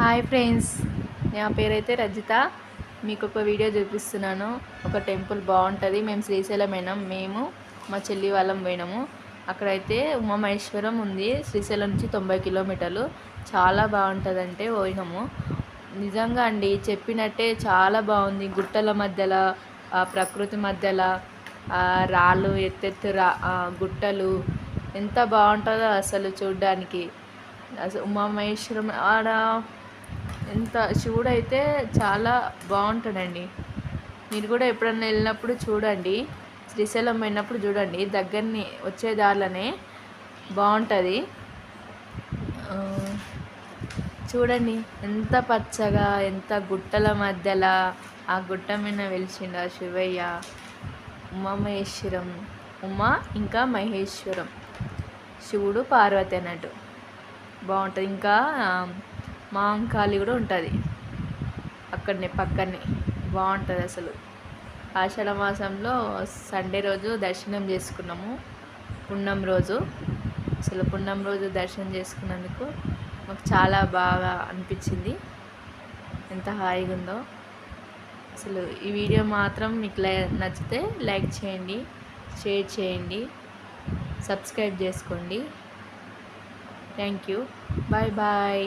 Hi friends, నా పేరైతే రజిత. మీకు ఒక వీడియో చూపిస్తున్నాను. ఒక టెంపుల్ బాగుంటుంది. మేము శ్రీశైలం పోయినాం. మేము మా చెల్లి వాళ్ళం పోయినాము. అక్కడైతే ఉమామహేశ్వరం ఉంది. శ్రీశైలం నుంచి 90 కిలోమీటర్లు. చాలా బాగుంటుందంటే పోయినాము. నిజంగా అండి, చెప్పినట్టే చాలా బాగుంది. గుట్టల మధ్యలో, ప్రకృతి మధ్యలో, రాళ్ళు, ఎత్తెత్తు గుట్టలు ఎంత బాగుంటుందో అసలు చూడ్డానికి. అసలు ఉమామహేశ్వరం ఆడ ఎంత శివుడు అయితే చాలా బాగుంటాడండి. మీరు కూడా ఎప్పుడన్నా వెళ్ళినప్పుడు చూడండి. శ్రీశైలం పోయినప్పుడు చూడండి, దగ్గరని వచ్చే దారిలోనే బాగుంటుంది. చూడండి ఎంత పచ్చగా, ఎంత గుట్టల మధ్యలో ఆ గుట్ట మీద వెలిసిండ శివయ్య. ఉమామహేశ్వరం, ఉమా ఇంకా మహేశ్వరం, శివుడు పార్వతి అన్నట్టు బాగుంటుంది. ఇంకా మాంకాళి కూడా ఉంటుంది అక్కడనే పక్కనే. బాగుంటుంది అసలు. ఆషాఢ మాసంలో సండే రోజు దర్శనం చేసుకున్నాము. పున్నం రోజు, అసలు పున్నం రోజు దర్శనం చేసుకున్నందుకు మాకు చాలా బాగా అనిపించింది. ఎంత హాయిగా ఉందో అసలు. ఈ వీడియో మాత్రం మీకు నచ్చితే లైక్ చేయండి, షేర్ చేయండి, సబ్స్క్రైబ్ చేసుకోండి. Thank you. Bye bye.